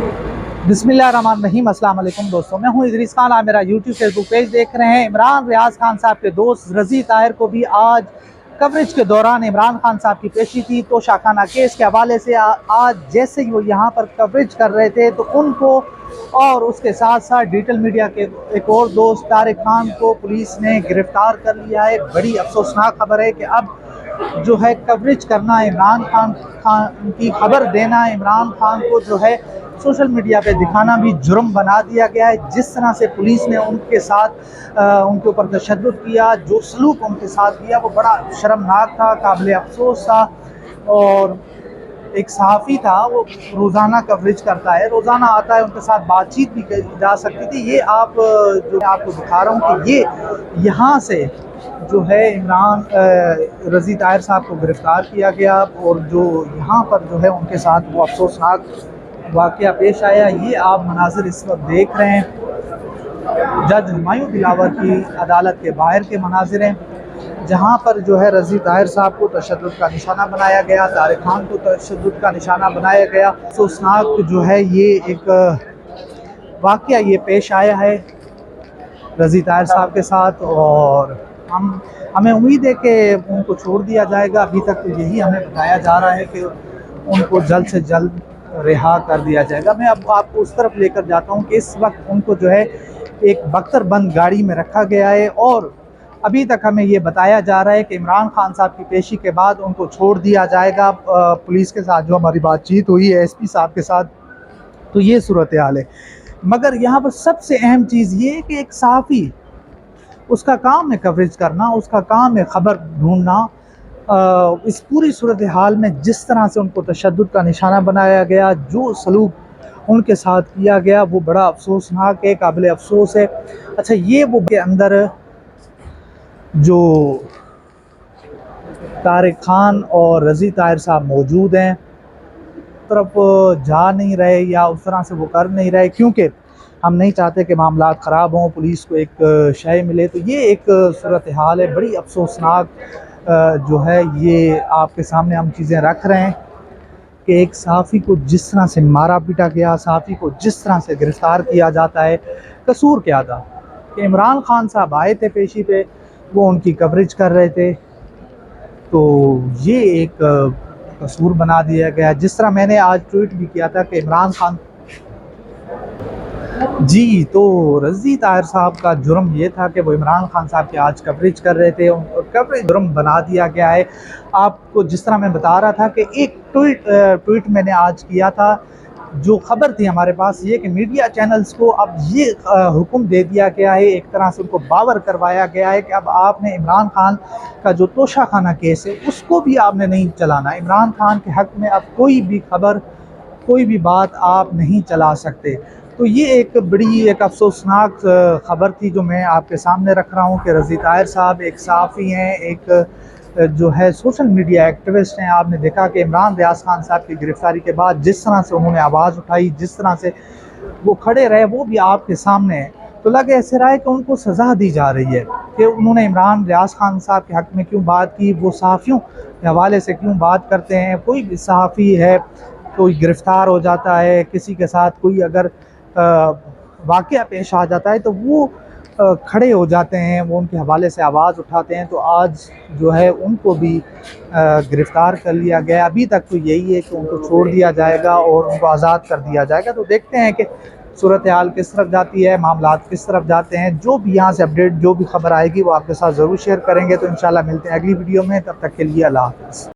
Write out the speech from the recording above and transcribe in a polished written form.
बिस्मिल्लाहिर्रहमानिर्रहीम। अस्सलाम वालेकुम दोस्तों, मैं हूं इदरीस खान। आप मेरा यूट्यूब फेसबुक पेज देख रहे हैं। इमरान रियाज खान साहब के दोस्त रज़ी ताहिर को भी आज कवरेज के दौरान इमरान खान साहब की पेशी थी। तो शाखाना केस के हवाले से आज जैसे ही वो यहाँ पर कवरेज कर रहे थे तो उनको और उसके साथ साथ डिजिटल मीडिया के एक और दोस्त तारिक खान को पुलिस ने गिरफ्तार कर लिया है। बड़ी अफसोसनाक खबर है कि अब जो है कवरेज करना, इमरान खान की खबर देना, इमरान खान को जो है सोशल मीडिया पे दिखाना भी जुर्म बना दिया गया है। जिस तरह से पुलिस ने उनके साथ उनके ऊपर तशद्दुद किया, जो सलूक उनके साथ किया, वो बड़ा शर्मनाक था, काबिल अफसोस था। और एक सहाफ़ी था, वो रोज़ाना कवरेज करता है, रोज़ाना आता है, उनके साथ बातचीत भी की जा सकती थी। ये आप जो मैं आपको दिखा रहा हूँ कि ये यहाँ से जो है इमरान रज़ी ताहिर साहब को गिरफ़्तार किया गया और जो यहाँ पर जो है उनके साथ वो अफसोसनाक वाक़या पेश आया। ये आप मनाज़िर इस वक्त देख रहे हैं, जज हुमायूं दिलावर की अदालत के बाहर के मनाज़िर हैं, जहाँ पर जो है रज़ी ताहिर साहब को तशद्दुद का निशाना बनाया गया, तारिक खान को तशद्दुद का निशाना बनाया गया। अफसोसनाक जो है ये एक वाक़या ये पेश आया है रज़ी ताहिर साहब के साथ। और हमें उम्मीद है कि उनको छोड़ दिया जाएगा। अभी तक तो यही हमें बताया जा रहा है कि उनको जल्द से जल्द रिहा कर दिया जाएगा। मैं अब आपको उस तरफ लेकर जाता हूँ कि इस वक्त उनको जो है एक बख्तर बंद गाड़ी में रखा गया है और अभी तक हमें ये बताया जा रहा है कि इमरान खान साहब की पेशी के बाद उनको छोड़ दिया जाएगा। पुलिस के साथ जो हमारी बातचीत हुई है एसपी साहब के साथ, तो ये सूरत हाल है। मगर यहाँ पर सबसे अहम चीज़ ये है कि एक सहाफ़ी, उसका काम है कवरेज करना, उसका काम है ख़बर ढूंढना। इस पूरी सूरत हाल में जिस तरह से उनको तशद्दुद का निशाना बनाया गया, जो सलूक उनके साथ किया गया, वो बड़ा अफसोसनाक है, काबिल अफसोस है। अच्छा, ये वो के अंदर जो तारिक खान और रज़ी ताहिर साहब मौजूद हैं, तरफ जा नहीं रहे या उस तरह से वो कर नहीं रहे, क्योंकि हम नहीं चाहते कि मामला ख़राब हों, पुलिस को एक शय मिले। तो ये एक सूरत हाल है, बड़ी अफसोसनाक जो है ये आपके सामने हम चीज़ें रख रहे हैं कि एक सहाफ़ी को जिस तरह से मारा पीटा गया, सहाफ़ी को जिस तरह से गिरफ़्तार किया जाता है। कसूर क्या था कि इमरान खान साहब आए थे पेशी पे, वो उनकी कवरेज कर रहे थे, तो ये एक कसूर बना दिया गया। जिस तरह मैंने आज ट्वीट भी किया था कि इमरान खान जी, तो रज़ी ताहिर साहब का जुर्म ये था कि वो इमरान खान साहब की आज कवरेज कर रहे थे, उनको कवरेज जुर्म बना दिया गया है। आपको जिस तरह मैं बता रहा था कि एक ट्वीट मैंने आज किया था, जो ख़बर थी हमारे पास ये कि मीडिया चैनल्स को अब ये हुक्म दे दिया गया है, एक तरह से उनको बावर करवाया गया है कि अब आपने इमरान खान का जो तोशाखाना केस है उसको भी आपने नहीं चलाना। इमरान खान के हक़ में अब कोई भी खबर, कोई भी बात आप नहीं चला सकते। तो ये एक बड़ी एक अफसोसनाक ख़बर थी जो मैं आपके सामने रख रहा हूँ कि रज़ी ताहिर साहब एक सहाफ़ी हैं, एक जो है सोशल मीडिया एक्टिविस्ट हैं। आपने देखा कि इमरान रियाज खान साहब की गिरफ़्तारी के बाद जिस तरह से उन्होंने आवाज़ उठाई, जिस तरह से वो खड़े रहे, वो भी आपके सामने है। तो लग ऐसे रहा है कि उनको सज़ा दी जा रही है कि उन्होंने इमरान रियाज खान साहब के हक़ में क्यों बात की, वो सहाफ़ियों के हवाले से क्यों बात करते हैं। कोई भी सहाफ़ी है, कोई गिरफ़्तार हो जाता है, किसी के साथ कोई अगर वाक़या पेश आ जाता है तो वो खड़े हो जाते हैं, वो उनके हवाले से आवाज़ उठाते हैं। तो आज जो है उनको भी गिरफ़्तार कर लिया गया। अभी तक तो यही है कि उनको छोड़ दिया जाएगा और उनको आज़ाद कर दिया जाएगा। तो देखते हैं कि सूरत हाल किस तरफ जाती है, मामलात किस तरफ जाते हैं। जो भी यहाँ से अपडेट, जो भी खबर आएगी वो आपके साथ ज़रूर शेयर करेंगे। तो इंशाल्लाह मिलते हैं अगली वीडियो में, तब तक के लिए अल्लाह हाफ़िज़।